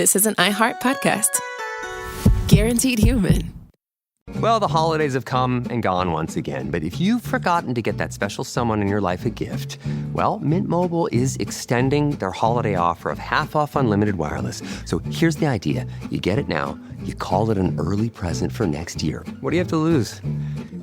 this is an iHeart podcast. Guaranteed human. Well, the holidays have come and gone once again, but if you've forgotten to get that special someone in your life a gift, well, Mint Mobile is extending their holiday offer of half off unlimited wireless. So here's the idea. You get it now, you call it an early present for next year. What do you have to lose?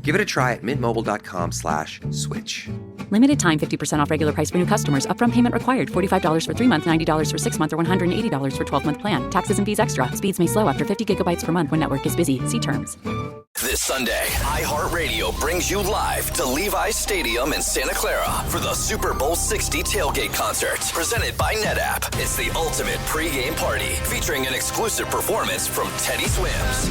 Give it a try at mintmobile.com/switch. Limited time 50% off regular price for new customers. Upfront payment required. $45 for 3 months, $90 for 6 months, or $180 for 12-month plan. Taxes and fees extra. Speeds may slow after 50 gigabytes per month when network is busy. See terms. This Sunday, iHeartRadio brings you live to Levi's Stadium in Santa Clara for the Super Bowl 60 tailgate concert, presented by NetApp. It's the ultimate pregame party, featuring an exclusive performance from Teddy Swims.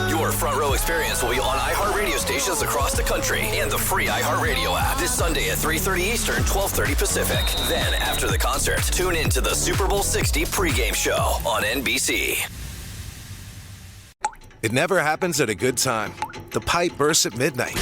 Your front row experience will be on iHeartRadio stations across the country and the free iHeartRadio app this Sunday at 3:30 Eastern, 12:30 Pacific. Then, after the concert, tune in to the Super Bowl 60 pregame show on NBC. It never happens at a good time. The pipe bursts at midnight.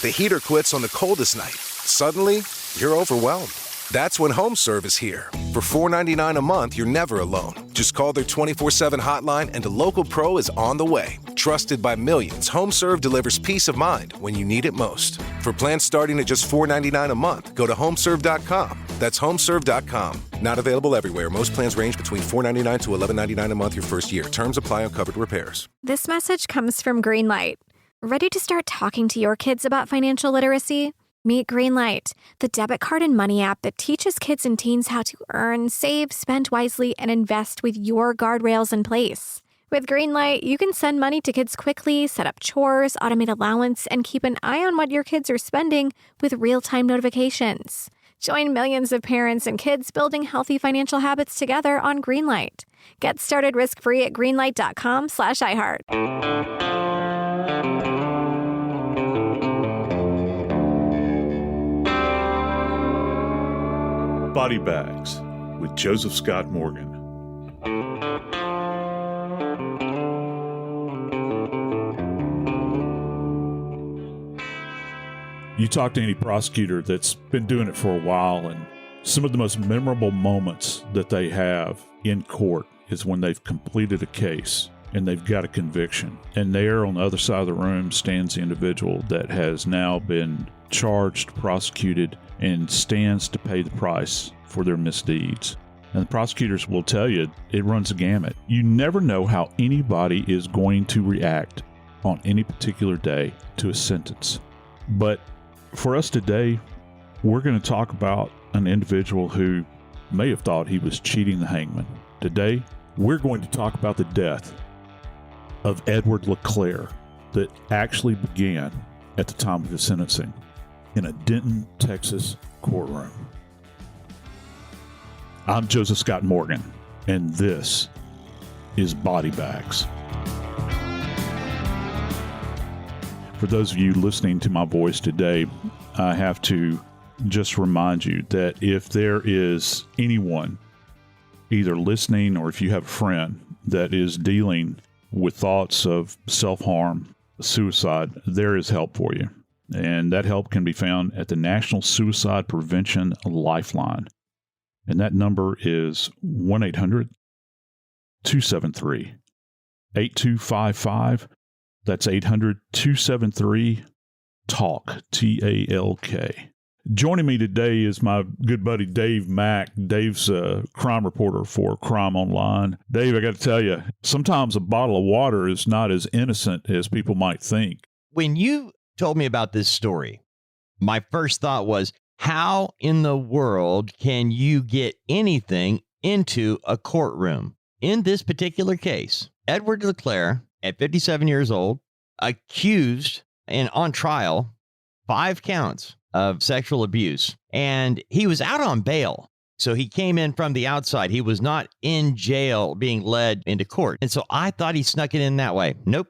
The heater quits on the coldest night. Suddenly, you're overwhelmed. That's when HomeServe is here. For $4.99 a month, you're never alone. Just call their 24/7 hotline and a local pro is on the way. Trusted by millions, HomeServe delivers peace of mind when you need it most. For plans starting at just $4.99 a month, go to homeserve.com. That's homeserve.com. Not available everywhere. Most plans range between $4.99 to $11.99 a month your first year. Terms apply on covered repairs. This message comes from Greenlight. Ready to start talking to your kids about financial literacy? Meet Greenlight, the debit card and money app that teaches kids and teens how to earn, save, spend wisely, and invest with your guardrails in place. With Greenlight, you can send money to kids quickly, set up chores, automate allowance, and keep an eye on what your kids are spending with real-time notifications. Join millions of parents and kids building healthy financial habits together on Greenlight. Get started risk-free at greenlight.com/iHeart. Body Bags with Joseph Scott Morgan. You talk to any prosecutor that's been doing it for a while, and some of the most memorable moments that they have in court is when they've completed a case and they've got a conviction. And there on the other side of the room stands the individual that has now been charged, prosecuted, and stands to pay the price for their misdeeds. And the prosecutors will tell you it runs a gamut. You never know how anybody is going to react on any particular day to a sentence. But for us today, we're going to talk about an individual who may have thought he was cheating the hangman. Today, we're going to talk about the death of Edward LeClair that actually began at the time of his sentencing in a Denton, Texas courtroom. I'm Joseph Scott Morgan, and this is Body Bags. For those of you listening to my voice today, I have to just remind you that if there is anyone either listening or if you have a friend that is dealing with thoughts of self-harm, suicide, there is help for you. And that help can be found at the National Suicide Prevention Lifeline. And that number is 1-800-273-8255. That's 800-273-TALK, T-A-L-K. Joining me today is my good buddy Dave Mack. Dave's a crime reporter for Crime Online. Dave, I got to tell you, sometimes a bottle of water is not as innocent as people might think. When you told me about this story, my first thought was, how in the world can you get anything into a courtroom? In this particular case, Edward LeClair, at 57 years old, accused and on trial, 5 counts of sexual abuse. And he was out on bail. So he came in from the outside. He was not in jail being led into court. And so I thought he snuck it in that way. Nope.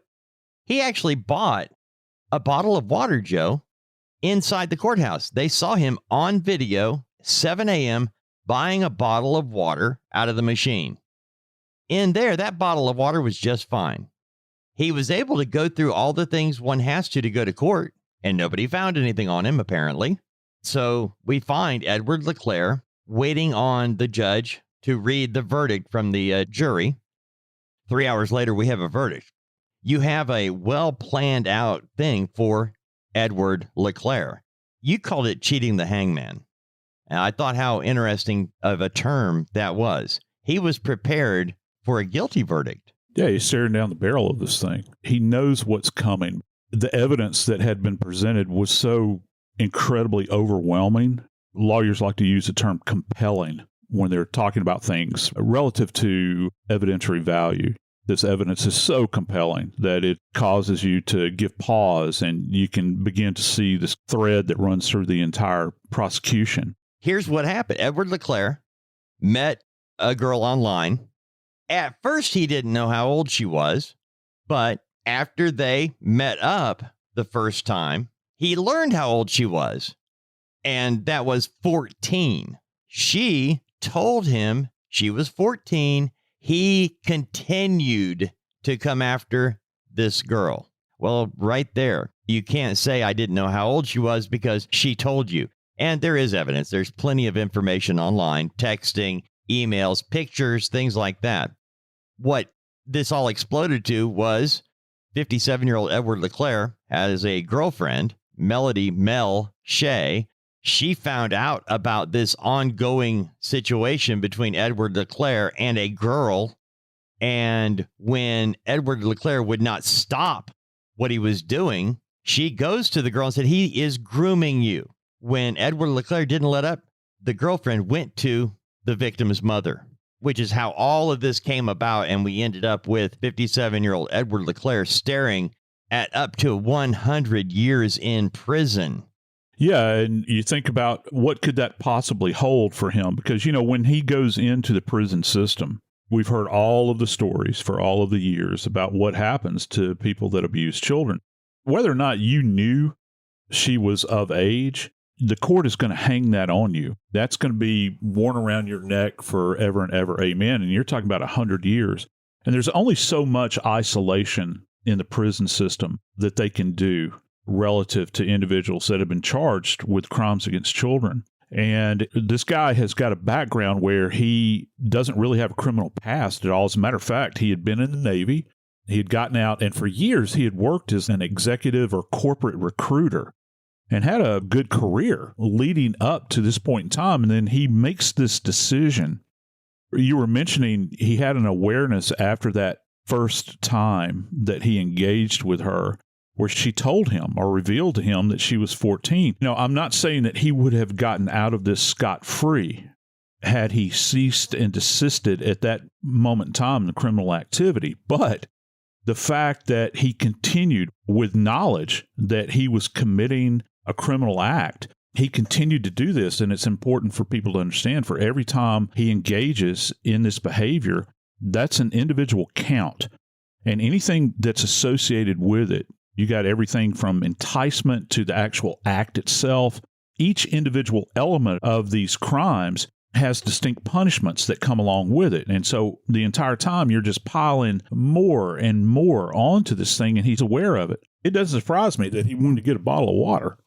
He actually bought a bottle of water, Joe, inside the courthouse. They saw him on video, 7 a.m., buying a bottle of water out of the machine. In there, that bottle of water was just fine. He was able to go through all the things one has to go to court, and nobody found anything on him, apparently. So we find Edward LeClair waiting on the judge to read the verdict from the jury. 3 hours later, we have a verdict. You have a well-planned out thing for Edward LeClair. You called it cheating the hangman. And I thought how interesting of a term that was. He was prepared for a guilty verdict. Yeah, he's staring down the barrel of this thing. He knows what's coming. The evidence that had been presented was so incredibly overwhelming. Lawyers like to use the term compelling when they're talking about things relative to evidentiary value. This evidence is so compelling that it causes you to give pause, and you can begin to see this thread that runs through the entire prosecution. Here's what happened. Edward LeClair met a girl online. At first, he didn't know how old she was, but after they met up the first time, he learned how old she was, and that was 14. She told him she was 14. He continued to come after this girl. Well, right there, you can't say I didn't know how old she was because she told you. And there is evidence. There's plenty of information online, texting, emails, pictures, things like that. What this all exploded to was 57-year-old Edward LeClair has a girlfriend, Melody Mel Shea. She found out about this ongoing situation between Edward LeClair and a girl. And when Edward LeClair would not stop what he was doing, she goes to the girl and said, he is grooming you. When Edward LeClair didn't let up, the girlfriend went to the victim's mother, which is how all of this came about. And we ended up with 57-year-old Edward LeClair staring at up to 100 years in prison. Yeah, and you think about what could that possibly hold for him? Because, you know, when he goes into the prison system, we've heard all of the stories for all of the years about what happens to people that abuse children. Whether or not you knew she was of age, the court is going to hang that on you. That's going to be worn around your neck forever and ever. Amen. And you're talking about 100 years. And there's only so much isolation in the prison system that they can do relative to individuals that have been charged with crimes against children. And this guy has got a background where he doesn't really have a criminal past at all. As a matter of fact, he had been in the Navy. He had gotten out, and for years he had worked as an executive or corporate recruiter and had a good career leading up to this point in time. And then he makes this decision. You were mentioning he had an awareness after that first time that he engaged with her, where she told him or revealed to him that she was 14. You know, I'm not saying that he would have gotten out of this scot-free had he ceased and desisted at that moment in time in the criminal activity, but the fact that he continued with knowledge that he was committing a criminal act, he continued to do this, and it's important for people to understand, for every time he engages in this behavior, that's an individual count, and anything that's associated with it. You got everything from enticement to the actual act itself. Each individual element of these crimes has distinct punishments that come along with it. And so the entire time you're just piling more and more onto this thing, and he's aware of it. It doesn't surprise me that he wanted to get a bottle of water.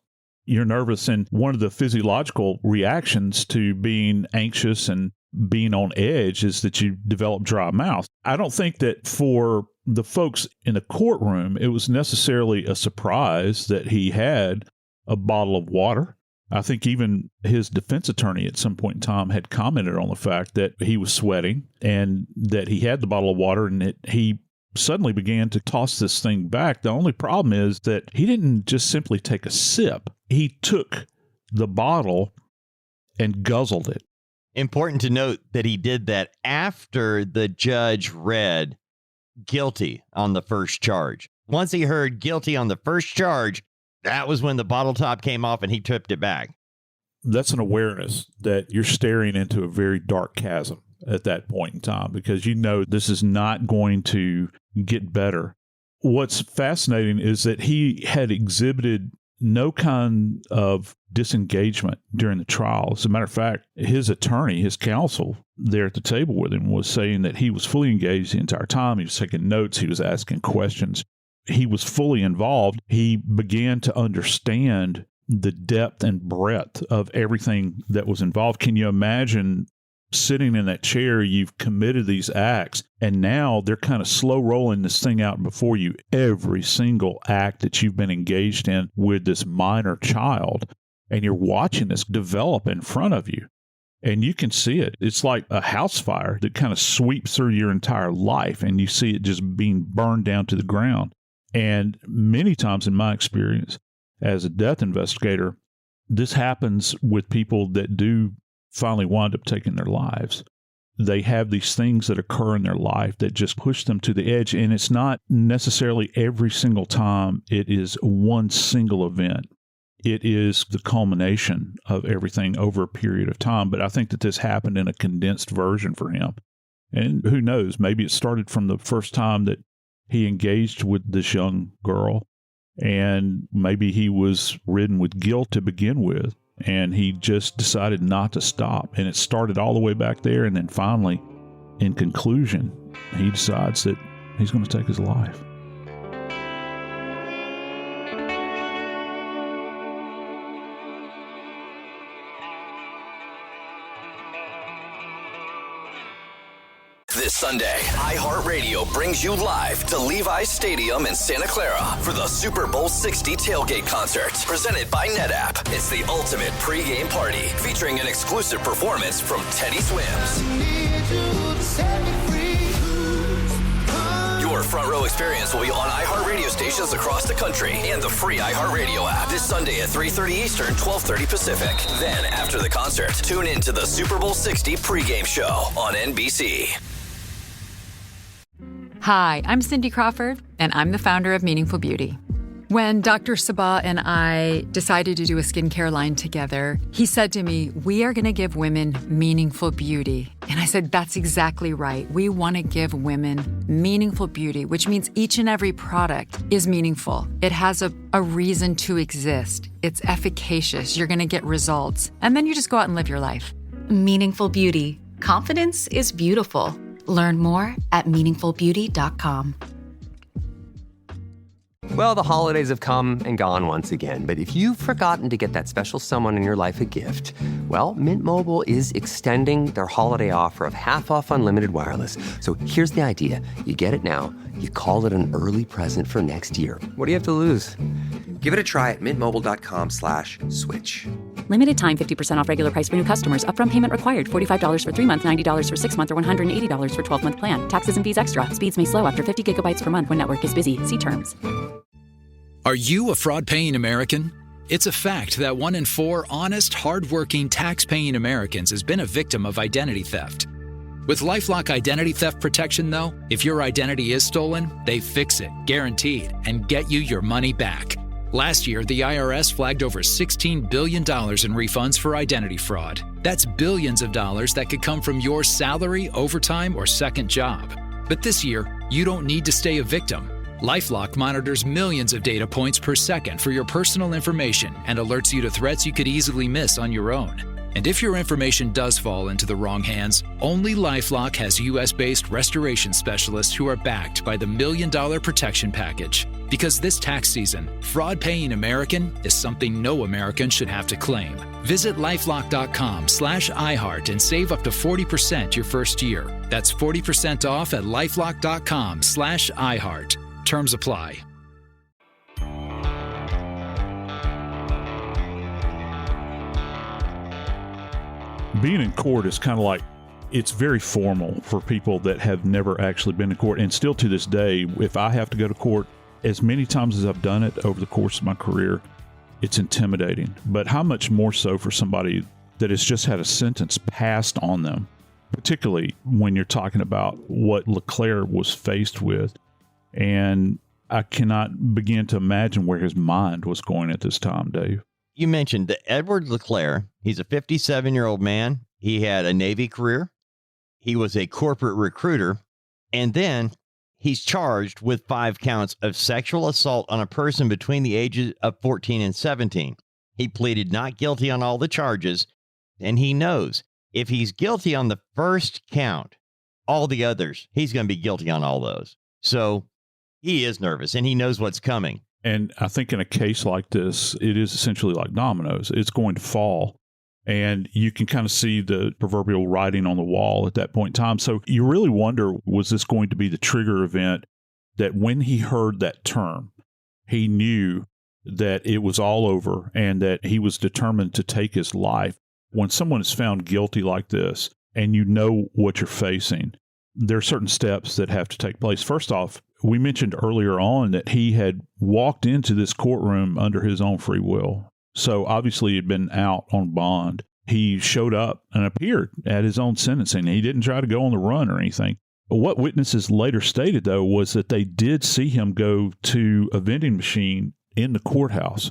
You're nervous, and one of the physiological reactions to being anxious and being on edge is that you develop dry mouth. I don't think that for the folks in the courtroom, it was necessarily a surprise that he had a bottle of water. I think even his defense attorney at some point in time had commented on the fact that he was sweating and that he had the bottle of water, and that he suddenly began to toss this thing back. The only problem is that he didn't just simply take a sip. He took the bottle and guzzled it. Important to note that he did that after the judge read guilty on the first charge. Once he heard guilty on the first charge, that was when the bottle top came off and he tripped it back. That's an awareness that you're staring into a very dark chasm at that point in time, because you know this is not going to get better. What's fascinating is that he had exhibited no kind of disengagement during the trial. As a matter of fact, his attorney, his counsel there at the table with him, was saying that he was fully engaged the entire time. He was taking notes. He was asking questions. He was fully involved. He began to understand the depth and breadth of everything that was involved. Can you imagine sitting in that chair? You've committed these acts, and now they're kind of slow rolling this thing out before you. Every single act that you've been engaged in with this minor child, and you're watching this develop in front of you. And you can see it. It's like a house fire that kind of sweeps through your entire life, and you see it just being burned down to the ground. And many times in my experience as a death investigator, this happens with people that do finally wind up taking their lives. They have these things that occur in their life that just push them to the edge. And it's not necessarily every single time it is one single event. It is the culmination of everything over a period of time. But I think that this happened in a condensed version for him. And who knows, maybe it started from the first time that he engaged with this young girl, and maybe he was ridden with guilt to begin with, and he just decided not to stop. And it started all the way back there, and then finally, in conclusion, he decides that he's going to take his life. This Sunday, iHeartRadio brings you live to Levi's Stadium in Santa Clara for the Super Bowl 60 tailgate concert, presented by NetApp. It's the ultimate pregame party, featuring an exclusive performance from Teddy Swims. Your front row experience will be on iHeartRadio stations across the country and the free iHeartRadio app this Sunday at 3:30 Eastern, 12:30 Pacific. Then, after the concert, tune in to the Super Bowl 60 pregame show on NBC. Hi, I'm Cindy Crawford, and I'm the founder of Meaningful Beauty. When Dr. Sabah and I decided to do a skincare line together, he said to me, "We are going to give women meaningful beauty." And I said, "That's exactly right. We want to give women meaningful beauty," which means each and every product is meaningful. It has a reason to exist. It's efficacious. You're going to get results. And then you just go out and live your life. Meaningful Beauty. Confidence is beautiful. Learn more at meaningfulbeauty.com. Well, the holidays have come and gone once again, but if you've forgotten to get that special someone in your life a gift, well, Mint Mobile is extending their holiday offer of half off unlimited wireless. So here's the idea. You get it now, you call it an early present for next year. What do you have to lose? Give it a try at mintmobile.com/switch. Limited time 50% off regular price for new customers. Upfront payment required. $45 for 3 months, $90 for 6 months, or $180 for 12-month plan. Taxes and fees extra. Speeds may slow after 50 gigabytes per month when network is busy. See terms. Are you a fraud-paying American? It's a fact that 1 in 4 honest, hard-working, tax-paying Americans has been a victim of identity theft. With LifeLock Identity Theft Protection, though, if your identity is stolen, they fix it, guaranteed, and get you your money back. Last year, the IRS flagged over $16 billion in refunds for identity fraud. That's billions of dollars that could come from your salary, overtime, or second job. But this year, you don't need to stay a victim. LifeLock monitors millions of data points per second for your personal information and alerts you to threats you could easily miss on your own. And if your information does fall into the wrong hands, only LifeLock has U.S.-based restoration specialists who are backed by the $1 Million Protection Package. Because this tax season, fraud-paying American is something no American should have to claim. Visit LifeLock.com/iHeart and save up to 40% your first year. That's 40% off at LifeLock.com/iHeart. Terms apply. Being in court is kind of like, it's very formal for people that have never actually been in court. And still to this day, if I have to go to court, as many times as I've done it over the course of my career, it's intimidating. But how much more so for somebody that has just had a sentence passed on them, particularly when you're talking about what LeClair was faced with. And I cannot begin to imagine where his mind was going at this time, Dave. You mentioned that Edward LeClair. He's a 57-year-old man. He had a Navy career. He was a corporate recruiter. And then he's charged with 5 counts of sexual assault on a person between the ages of 14 and 17. He pleaded not guilty on all the charges. And he knows if he's guilty on the first count, all the others, he's going to be guilty on all those. So he is nervous and he knows what's coming. And I think in a case like this, it is essentially like dominoes. It's going to fall. And you can kind of see the proverbial writing on the wall at that point in time. So you really wonder, was this going to be the trigger event that when he heard that term, he knew that it was all over and that he was determined to take his life? When someone is found guilty like this and you know what you're facing, there are certain steps that have to take place. First off, we mentioned earlier on that he had walked into this courtroom under his own free will. So obviously he'd been out on bond. He showed up and appeared at his own sentencing. He didn't try to go on the run or anything. But what witnesses later stated, though, was that they did see him go to a vending machine in the courthouse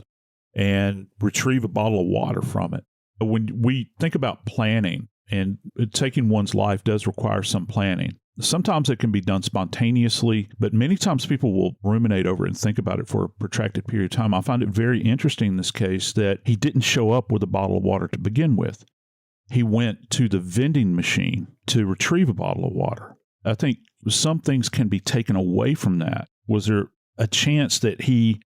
and retrieve a bottle of water from it. When we think about planning, and taking one's life does require some planning. Sometimes it can be done spontaneously, but many times people will ruminate over it and think about it for a protracted period of time. I find it very interesting in this case that he didn't show up with a bottle of water to begin with. He went to the vending machine to retrieve a bottle of water. I think some things can be taken away from that. Was there a chance that he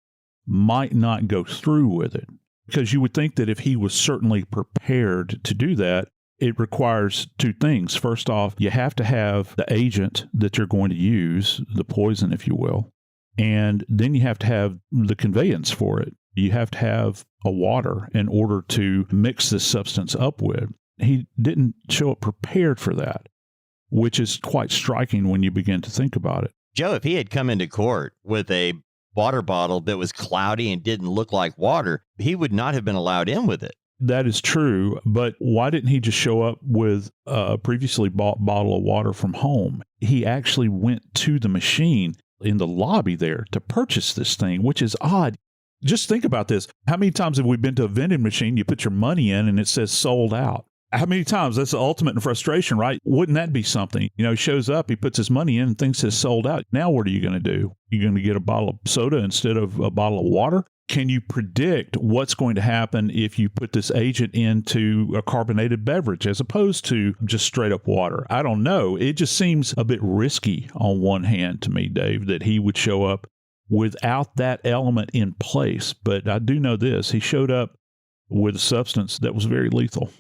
might not go through with it? Because you would think that if he was certainly prepared to do that, it requires two things. First off, you have to have the agent that you're going to use, the poison, if you will, and then you have to have the conveyance for it. You have to have a water in order to mix this substance up with. He didn't show up prepared for that, which is quite striking when you begin to think about it. Joe, if he had come into court with a water bottle that was cloudy and didn't look like water, he would not have been allowed in with it. That is true, but why didn't he just show up with a previously bought bottle of water from home? He actually went to the machine in the lobby there to purchase this thing, which is odd. Just think about this. How many times have we been to a vending machine, you put your money in and it says sold out? How many times? That's the ultimate in frustration, right? Wouldn't that be something? You know, he shows up, he puts his money in and thinks it's sold out. Now what are you going to do? You're going to get a bottle of soda instead of a bottle of water? Can you predict what's going to happen if you put this agent into a carbonated beverage as opposed to just straight up water? I don't know. It just seems a bit risky on one hand to me, Dave, that he would show up without that element in place. But I do know this. He showed up with a substance that was very lethal.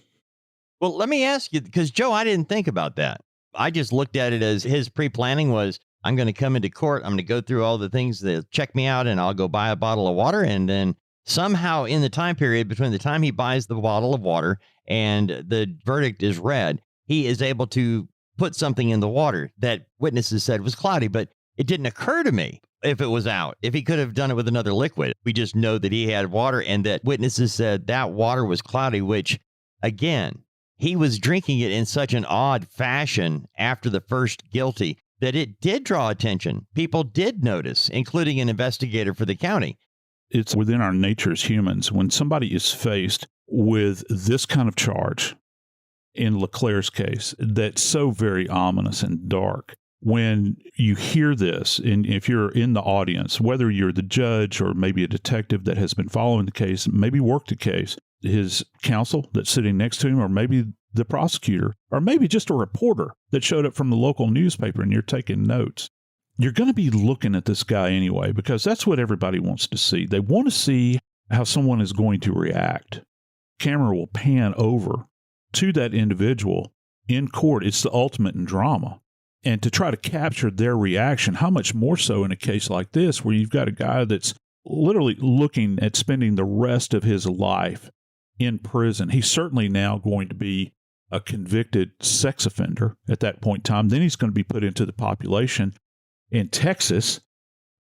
Well, let me ask you, because, Joe, I didn't think about that. I just looked at it as his pre-planning was, I'm going to come into court, I'm going to go through all the things that check me out, and I'll go buy a bottle of water. And then somehow in the time period between the time he buys the bottle of water and the verdict is read, he is able to put something in the water that witnesses said was cloudy. But it didn't occur to me if it was out, if he could have done it with another liquid. We just know that he had water and that witnesses said that water was cloudy, which, again, he was drinking it in such an odd fashion after the first guilty that it did draw attention. People did notice, including an investigator for the county. It's within our nature as humans. When somebody is faced with this kind of charge, in LeClair's case, that's so very ominous and dark, when you hear this, and if you're in the audience, whether you're the judge or maybe a detective that has been following the case, maybe worked the case, his counsel that's sitting next to him, or maybe the prosecutor, or maybe just a reporter that showed up from the local newspaper and you're taking notes, you're going to be looking at this guy anyway, because that's what everybody wants to see. They want to see how someone is going to react. Camera will pan over to that individual in court. It's the ultimate in drama. And to try to capture their reaction, how much more so in a case like this, where you've got a guy that's literally looking at spending the rest of his life in prison. He's certainly now going to be a convicted sex offender at that point in time. Then he's going to be put into the population in Texas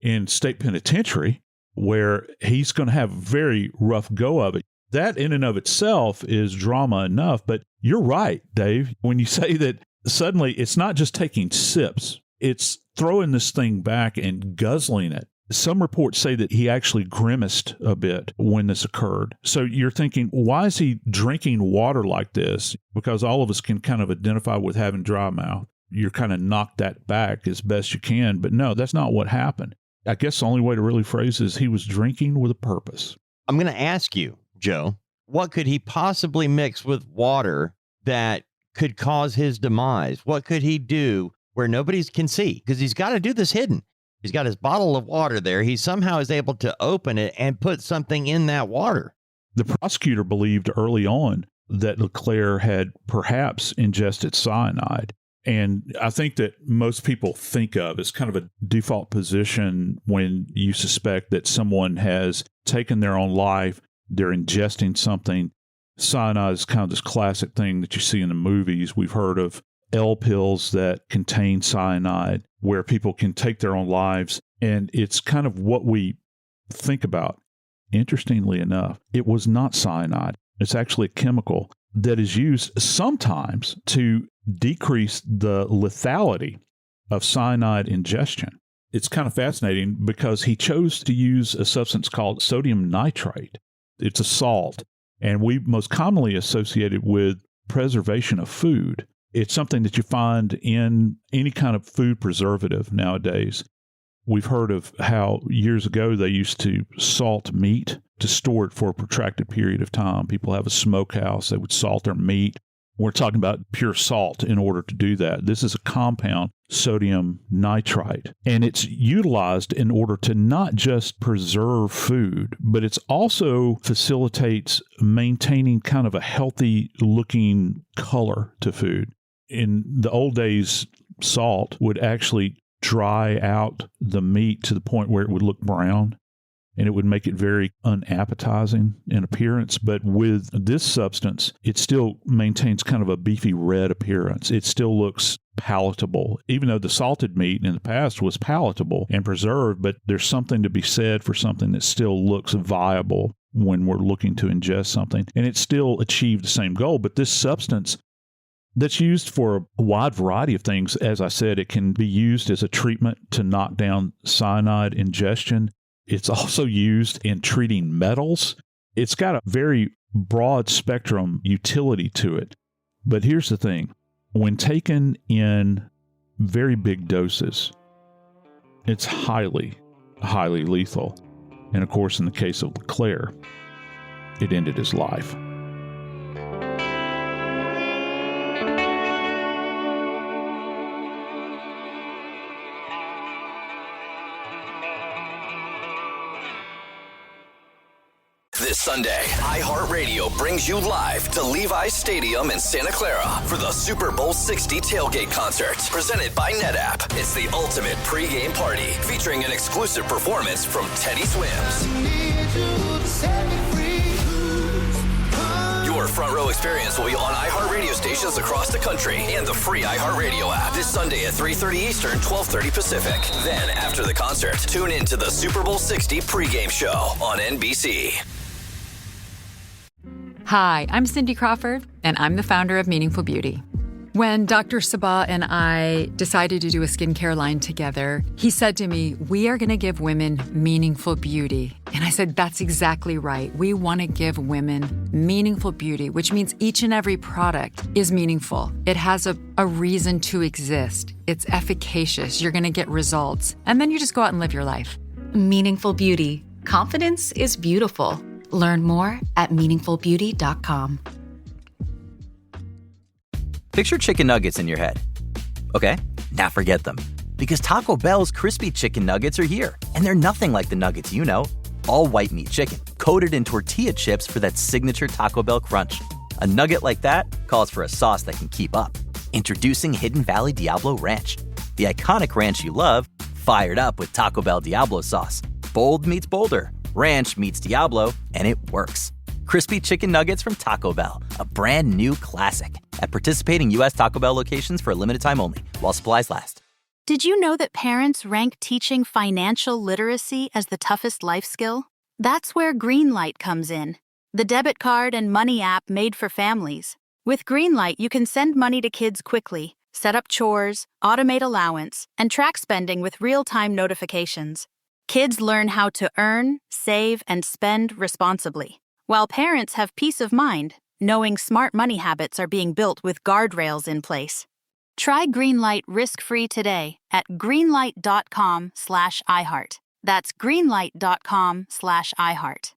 in state penitentiary, where he's going to have a very rough go of it. That in and of itself is drama enough. But you're right, Dave, when you say that suddenly it's not just taking sips, it's throwing this thing back and guzzling it. Some reports say that he actually grimaced a bit when this occurred. So you're thinking, why is he drinking water like this? Because all of us can kind of identify with having dry mouth. You're kind of knock that back as best you can. But no, that's not what happened. I guess the only way to really phrase it is he was drinking with a purpose. I'm going to ask you, Joe, what could he possibly mix with water that could cause his demise? What could he do where nobody can see? Because he's got to do this hidden. He's got his bottle of water there. He somehow is able to open it and put something in that water. The prosecutor believed early on that LeClair had perhaps ingested cyanide. And I think that most people think of as kind of a default position when you suspect that someone has taken their own life, they're ingesting something. Cyanide is kind of this classic thing that you see in the movies. We've heard of L pills that contain cyanide where people can take their own lives. And it's kind of what we think about. Interestingly enough, it was not cyanide. It's actually a chemical that is used sometimes to decrease the lethality of cyanide ingestion. It's kind of fascinating because he chose to use a substance called sodium nitrate. It's a salt, and we most commonly associate it with preservation of food. It's something that you find in any kind of food preservative nowadays. We've heard of how years ago they used to salt meat to store it for a protracted period of time. People have a smokehouse, they would salt their meat. We're talking about pure salt in order to do that. This is a compound, sodium nitrite, and it's utilized in order to not just preserve food, but it also facilitates maintaining kind of a healthy looking color to food. In the old days, salt would actually dry out the meat to the point where it would look brown, and it would make it very unappetizing in appearance. But with this substance, it still maintains kind of a beefy red appearance. It still looks palatable, even though the salted meat in the past was palatable and preserved, but there's something to be said for something that still looks viable when we're looking to ingest something. And it still achieved the same goal, but this substance that's used for a wide variety of things. As I said, it can be used as a treatment to knock down cyanide ingestion. It's also used in treating metals. It's got a very broad spectrum utility to it. But here's the thing. When taken in very big doses, it's highly, highly lethal. And of course, in the case of LeClair, it ended his life. This Sunday, iHeartRadio brings you live to Levi's Stadium in Santa Clara for the Super Bowl 60 tailgate concert, presented by NetApp. It's the ultimate pregame party, featuring an exclusive performance from Teddy Swims. Your front row experience will be on iHeartRadio stations across the country and the free iHeartRadio app this Sunday at 3:30 Eastern, 12:30 Pacific. Then, after the concert, tune in to the Super Bowl 60 pregame show on NBC. Hi, I'm Cindy Crawford, and I'm the founder of Meaningful Beauty. When Dr. Sabah and I decided to do a skincare line together, he said to me, we are going to give women meaningful beauty. And I said, that's exactly right. We want to give women meaningful beauty, which means each and every product is meaningful. It has a reason to exist. It's efficacious. You're going to get results. And then you just go out and live your life. Meaningful Beauty. Confidence is beautiful. Learn more at meaningfulbeauty.com. Picture chicken nuggets in your head. Okay, now forget them. Because Taco Bell's crispy chicken nuggets are here. And they're nothing like the nuggets you know. All white meat chicken, coated in tortilla chips for that signature Taco Bell crunch. A nugget like that calls for a sauce that can keep up. Introducing Hidden Valley Diablo Ranch. The iconic ranch you love, fired up with Taco Bell Diablo sauce. Bold meets bolder. Ranch meets Diablo, and it works. Crispy chicken nuggets from Taco Bell, a brand new classic. At participating U.S. Taco Bell locations for a limited time only, while supplies last. Did you know that parents rank teaching financial literacy as the toughest life skill? That's where Greenlight comes in, the debit card and money app made for families. With Greenlight, you can send money to kids quickly, set up chores, automate allowance, and track spending with real-time notifications. Kids learn how to earn, save, and spend responsibly, while parents have peace of mind knowing smart money habits are being built with guardrails in place. Try Greenlight risk-free today at greenlight.com/iHeart. That's greenlight.com/iHeart.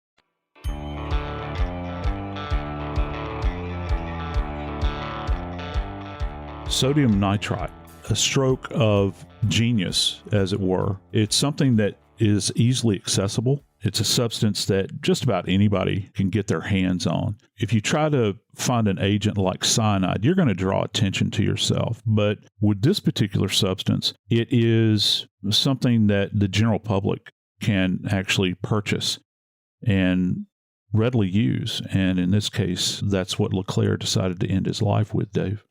Sodium nitrite, a stroke of genius, as it were. It's something that is easily accessible. It's a substance that just about anybody can get their hands on. If you try to find an agent like cyanide, you're going to draw attention to yourself. But with this particular substance, it is something that the general public can actually purchase and readily use. And in this case, that's what LeClair decided to end his life with, Dave.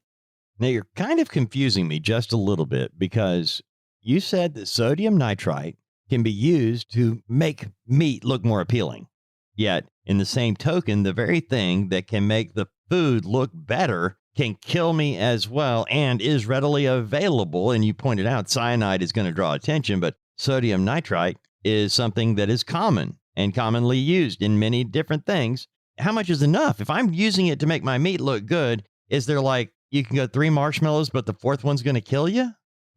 Now, you're kind of confusing me just a little bit because you said that sodium nitrite can be used to make meat look more appealing. Yet, in the same token, the very thing that can make the food look better can kill me as well and is readily available. And you pointed out cyanide is going to draw attention, but sodium nitrite is something that is common and commonly used in many different things. How much is enough? If I'm using it to make my meat look good, is there like, you can go 3 marshmallows, but the 4th one's going to kill you?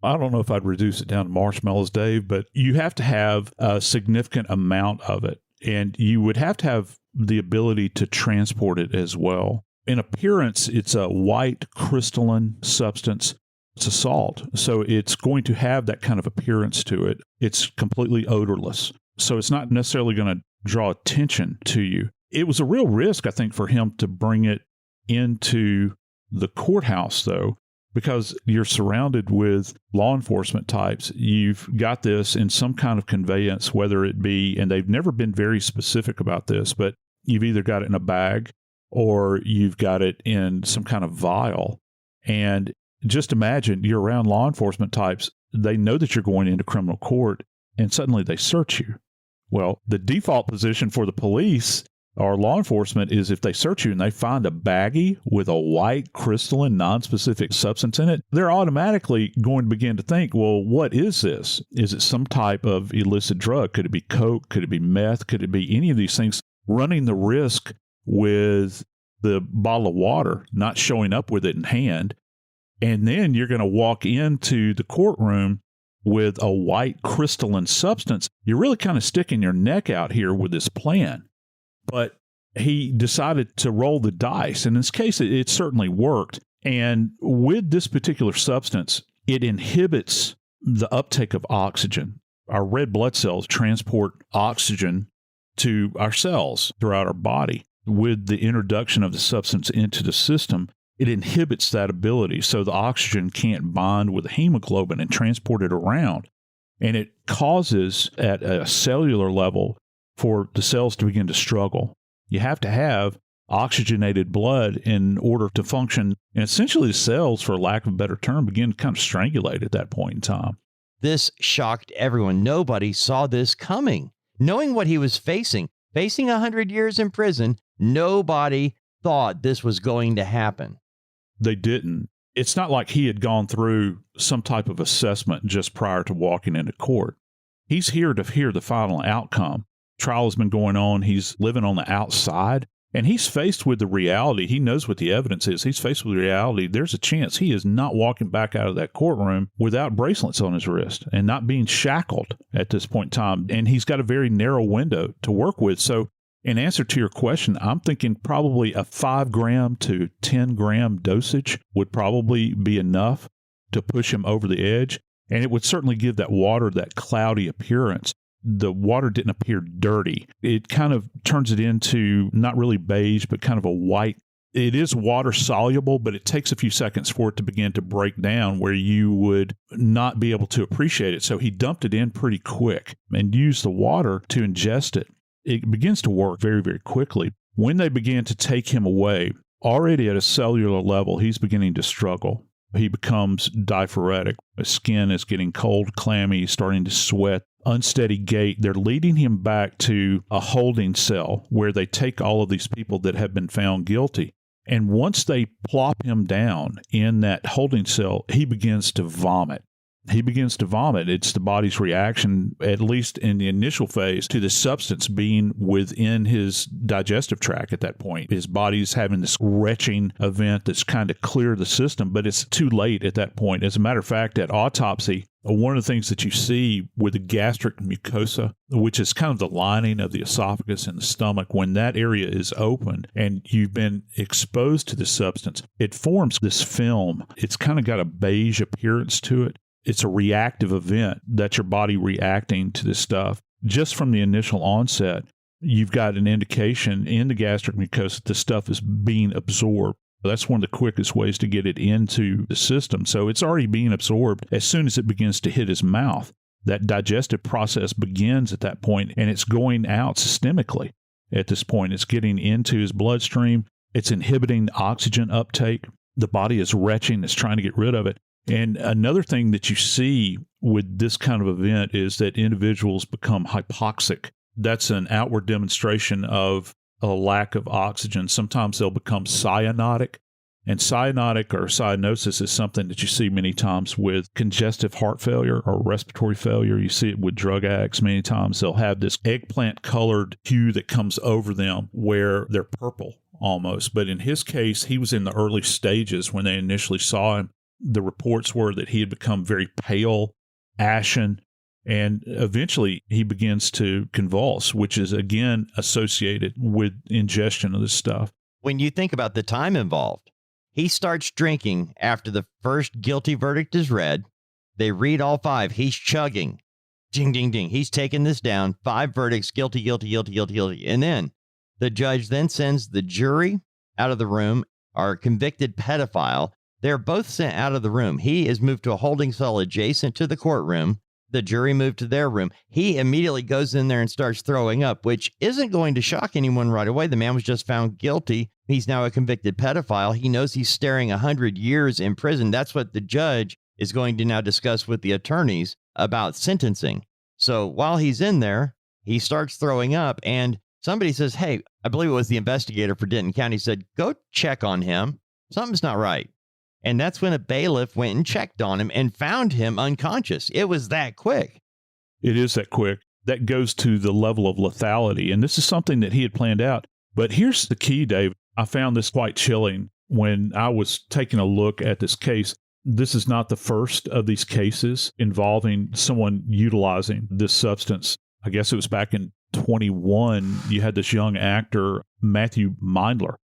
I don't know if I'd reduce it down to marshmallows, Dave, but you have to have a significant amount of it. And you would have to have the ability to transport it as well. In appearance, it's a white crystalline substance. It's a salt. So it's going to have that kind of appearance to it. It's completely odorless. So it's not necessarily going to draw attention to you. It was a real risk, I think, for him to bring it into the courthouse, though, because you're surrounded with law enforcement types. You've got this in some kind of conveyance, whether it be, and they've never been very specific about this, but you've either got it in a bag or you've got it in some kind of vial. And just imagine you're around law enforcement types. They know that you're going into criminal court and suddenly they search you. Well, the default position for the police or law enforcement is if they search you and they find a baggie with a white crystalline nonspecific substance in it, they're automatically going to begin to think, well, what is this? Is it some type of illicit drug? Could it be coke? Could it be meth? Could it be any of these things? Running the risk with the bottle of water, not showing up with it in hand. And then you're going to walk into the courtroom with a white crystalline substance. You're really kind of sticking your neck out here with this plan. But he decided to roll the dice. In this case, it certainly worked. And with this particular substance, it inhibits the uptake of oxygen. Our red blood cells transport oxygen to our cells throughout our body. With the introduction of the substance into the system, it inhibits that ability. So the oxygen can't bond with the hemoglobin and transport it around. And it causes, at a cellular level, for the cells to begin to struggle. You have to have oxygenated blood in order to function. And essentially the cells, for lack of a better term, begin to kind of strangulate at that point in time. This shocked everyone. Nobody saw this coming. Knowing what he was facing 100 years in prison, nobody thought this was going to happen. They didn't. It's not like he had gone through some type of assessment just prior to walking into court. He's here to hear the final outcome. Trial has been going on. He's living on the outside, and he's faced with the reality. He knows what the evidence is. He's faced with the reality. There's a chance he is not walking back out of that courtroom without bracelets on his wrist and not being shackled at this point in time. And he's got a very narrow window to work with. So in answer to your question, I'm thinking probably a 5 gram to 10 gram dosage would probably be enough to push him over the edge. And it would certainly give that water that cloudy appearance. The water didn't appear dirty. It kind of turns it into not really beige, but kind of a white. It is water soluble, but it takes a few seconds for it to begin to break down where you would not be able to appreciate it. So he dumped it in pretty quick and used the water to ingest it. It begins to work very, very quickly. When they began to take him away, already at a cellular level, he's beginning to struggle. He becomes diaphoretic. His skin is getting cold, clammy, starting to sweat. Unsteady gait. They're leading him back to a holding cell where they take all of these people that have been found guilty. And once they plop him down in that holding cell, he begins to vomit. It's the body's reaction, at least in the initial phase, to the substance being within his digestive tract at that point. His body's having this retching event that's kind of clear the system, but it's too late at that point. As a matter of fact, at autopsy, One of the things that you see with the gastric mucosa, which is kind of the lining of the esophagus and the stomach, when that area is open and you've been exposed to the substance, it forms this film. It's kind of got a beige appearance to it. It's a reactive event that's your body reacting to this stuff. Just from the initial onset, you've got an indication in the gastric mucosa that this stuff is being absorbed. That's one of the quickest ways to get it into the system. So it's already being absorbed as soon as it begins to hit his mouth. That digestive process begins at that point, and it's going out systemically at this point. It's getting into his bloodstream. It's inhibiting oxygen uptake. The body is retching. It's trying to get rid of it. And another thing that you see with this kind of event is that individuals become hypoxic. That's an outward demonstration of a lack of oxygen. Sometimes they'll become cyanotic. And cyanotic or cyanosis is something that you see many times with congestive heart failure or respiratory failure. You see it with drug addicts many times. They'll have this eggplant-colored hue that comes over them where they're purple almost. But in his case, he was in the early stages when they initially saw him. The reports were that he had become very pale, ashen, and eventually he begins to convulse, which is, again, associated with ingestion of this stuff. When you think about the time involved, he starts drinking after the first guilty verdict is read. They read all 5. He's chugging. Ding, ding, ding. He's taking this down. 5 verdicts, guilty, guilty, guilty, guilty, guilty. And then the judge then sends the jury out of the room, our convicted pedophile. They're both sent out of the room. He is moved to a holding cell adjacent to the courtroom. The jury moved to their room. He immediately goes in there and starts throwing up, which isn't going to shock anyone right away. The man was just found guilty. He's now a convicted pedophile. He knows he's staring 100 years in prison. That's what the judge is going to now discuss with the attorneys about sentencing. So while he's in there, he starts throwing up, and somebody says, hey, I believe it was the investigator for Denton County, said, go check on him. Something's not right. And that's when a bailiff went and checked on him and found him unconscious. It was that quick. It is that quick. That goes to the level of lethality. And this is something that he had planned out. But here's the key, Dave. I found this quite chilling when I was taking a look at this case. This is not the first of these cases involving someone utilizing this substance. I guess it was back in 21. You had this young actor, Matthew Mindler,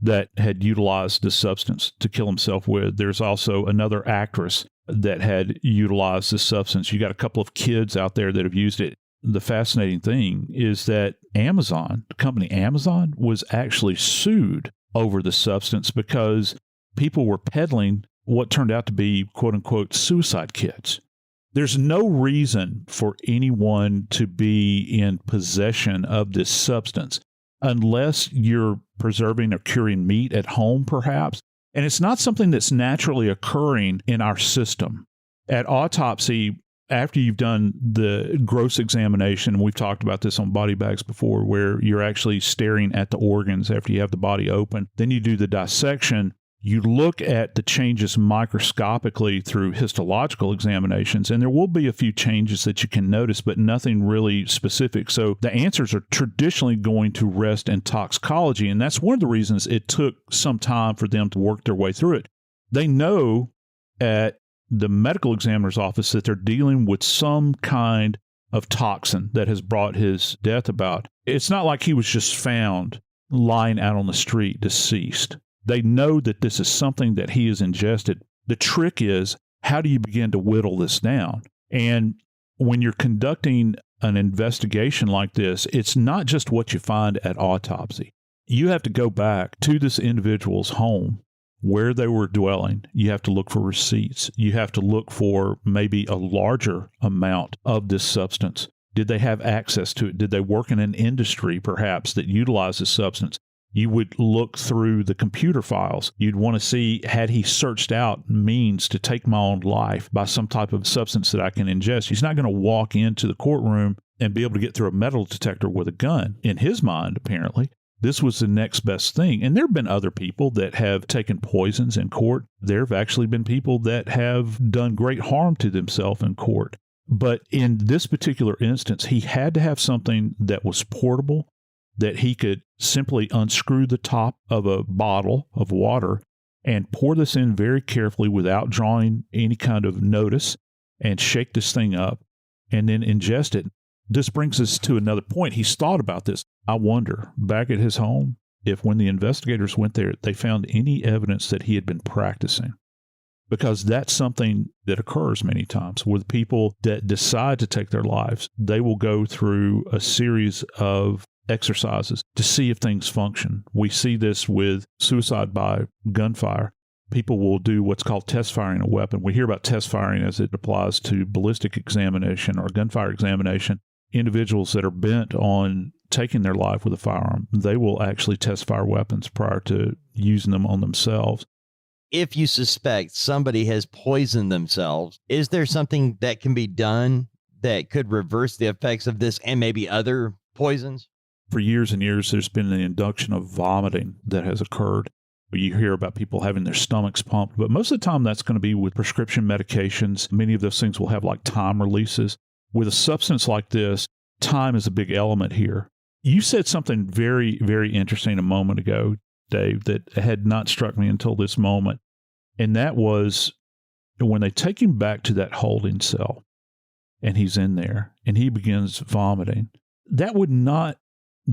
that had utilized this substance to kill himself with. There's also another actress that had utilized this substance. You got a couple of kids out there that have used it. The fascinating thing is that Amazon, the company Amazon, was actually sued over the substance because people were peddling what turned out to be, quote unquote, suicide kits. There's no reason for anyone to be in possession of this substance unless you're preserving or curing meat at home, perhaps. And it's not something that's naturally occurring in our system. At autopsy, after you've done the gross examination, and we've talked about this on body bags before, where you're actually staring at the organs after you have the body open, then you do the dissection. You look at the changes microscopically through histological examinations, and there will be a few changes that you can notice, but nothing really specific. So the answers are traditionally going to rest in toxicology, and that's one of the reasons it took some time for them to work their way through it. They know at the medical examiner's office that they're dealing with some kind of toxin that has brought his death about. It's not like he was just found lying out on the street deceased. They know that this is something that he has ingested. The trick is, how do you begin to whittle this down? And when you're conducting an investigation like this, it's not just what you find at autopsy. You have to go back to this individual's home, where they were dwelling. You have to look for receipts. You have to look for maybe a larger amount of this substance. Did they have access to it? Did they work in an industry, perhaps, that utilized this substance? You would look through the computer files. You'd want to see, had he searched out means to take my own life by some type of substance that I can ingest? He's not going to walk into the courtroom and be able to get through a metal detector with a gun. In his mind, apparently, this was the next best thing. And there have been other people that have taken poisons in court. There have actually been people that have done great harm to themselves in court. But in this particular instance, he had to have something that was portable, that he could simply unscrew the top of a bottle of water and pour this in very carefully without drawing any kind of notice. and shake this thing up and then ingest it. This brings us to another point. He's thought about this. I wonder, back at his home, if when the investigators went there, they found any evidence that he had been practicing. Because that's something that occurs many times with people that decide to take their lives. They will go through a series of exercises to see if things function. We see this with suicide by gunfire. People will do what's called test firing a weapon. We hear about test firing as it applies to ballistic examination or gunfire examination. Individuals that are bent on taking their life with a firearm, they will actually test fire weapons prior to using them on themselves. If you suspect somebody has poisoned themselves, is there something that can be done that could reverse the effects of this and maybe other poisons? For years and years, there's been an induction of vomiting that has occurred. You hear about people having their stomachs pumped, but most of the time that's going to be with prescription medications. Many of those things will have like time releases. With a substance like this, time is a big element here. You said something very, very interesting a moment ago, Dave, that had not struck me until this moment. And that was when they take him back to that holding cell and he's in there and he begins vomiting. That would not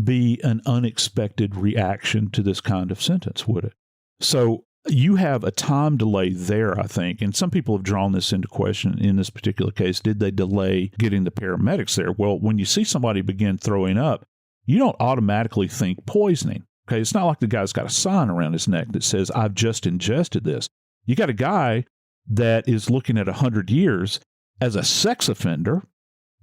be an unexpected reaction to this kind of sentence, would it? So you have a time delay there, I think. And some people have drawn this into question in this particular case. Did they delay getting the paramedics there? Well, when you see somebody begin throwing up, you don't automatically think poisoning. Okay, it's not like the guy's got a sign around his neck that says, I've just ingested this. You got a guy that is looking at 100 years as a sex offender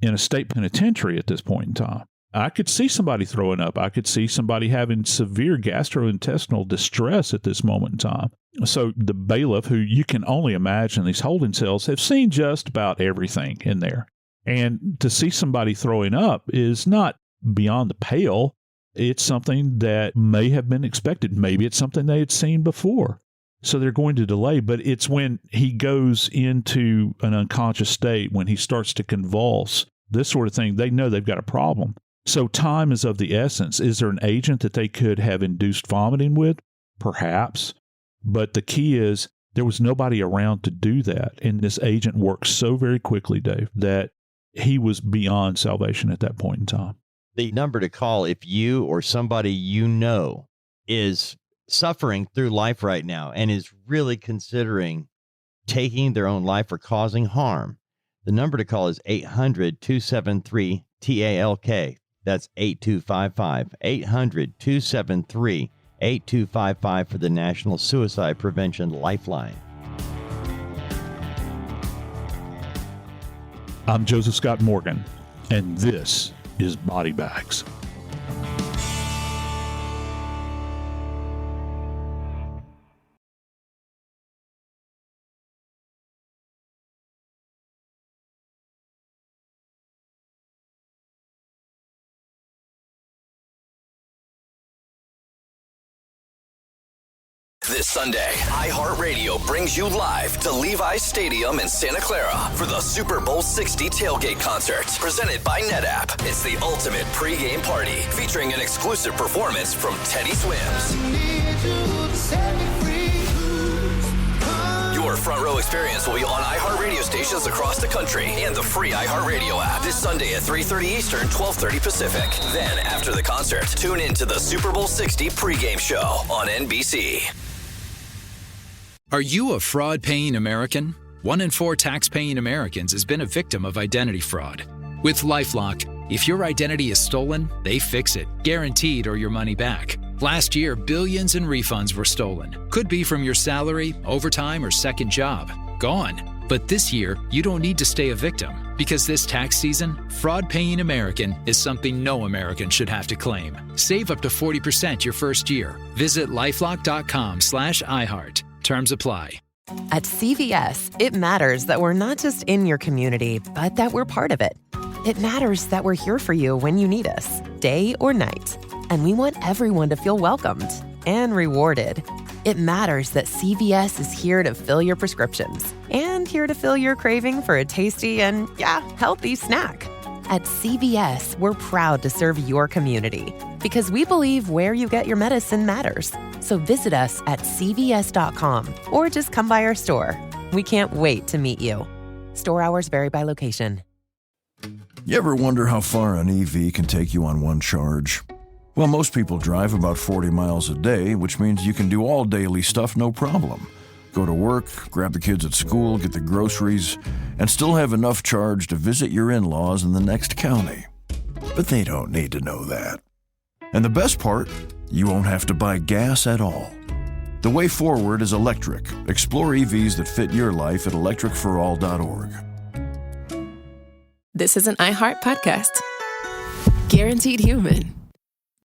in a state penitentiary at this point in time. I could see somebody throwing up. I could see somebody having severe gastrointestinal distress at this moment in time. So the bailiff, who you can only imagine these holding cells, have seen just about everything in there. And to see somebody throwing up is not beyond the pale. It's something that may have been expected. Maybe it's something they had seen before. So they're going to delay. But it's when he goes into an unconscious state, when he starts to convulse, this sort of thing, they know they've got a problem. So time is of the essence. Is there an agent that they could have induced vomiting with? Perhaps. But the key is there was nobody around to do that. And this agent worked so very quickly, Dave, that he was beyond salvation at that point in time. The number to call if you or somebody you know is suffering through life right now and is really considering taking their own life or causing harm, the number to call is 800-273-TALK. That's 8255. 800-273-8255 for the National Suicide Prevention Lifeline. I'm Joseph Scott Morgan, and this is Body Bags. This Sunday, iHeartRadio brings you live to Levi's Stadium in Santa Clara for the Super Bowl 60 tailgate concert, presented by NetApp. It's the ultimate pregame party, featuring an exclusive performance from Teddy Swims. Your front row experience will be on iHeartRadio stations across the country and the free iHeartRadio app this Sunday at 3:30 Eastern, 12:30 Pacific. Then, after the concert, tune in to the Super Bowl 60 pregame show on NBC. Are you a fraud-paying American? 1 in 4 tax-paying Americans has been a victim of identity fraud. With LifeLock, if your identity is stolen, they fix it, guaranteed, or your money back. Last year, billions in refunds were stolen. Could be from your salary, overtime, or second job. Gone. But this year, you don't need to stay a victim, because this tax season, fraud-paying American is something no American should have to claim. Save up to 40% your first year. Visit LifeLock.com/iHeart. Terms apply. At CVS, it matters that we're not just in your community, but that we're part of it. It matters that we're here for you when you need us, day or night. And we want everyone to feel welcomed and rewarded. It matters that CVS is here to fill your prescriptions and here to fill your craving for a tasty and, healthy snack. At CVS, we're proud to serve your community because we believe where you get your medicine matters. So visit us at cvs.com or just come by our store. We can't wait to meet you. Store hours vary by location. You ever wonder how far an EV can take you on one charge? Well, most people drive about 40 miles a day, which means you can do all daily stuff no problem. Go to work, grab the kids at school, get the groceries, and still have enough charge to visit your in-laws in the next county. But they don't need to know that. And the best part, you won't have to buy gas at all. The way forward is electric. Explore EVs that fit your life at electricforall.org. This is an iHeart podcast. Guaranteed human.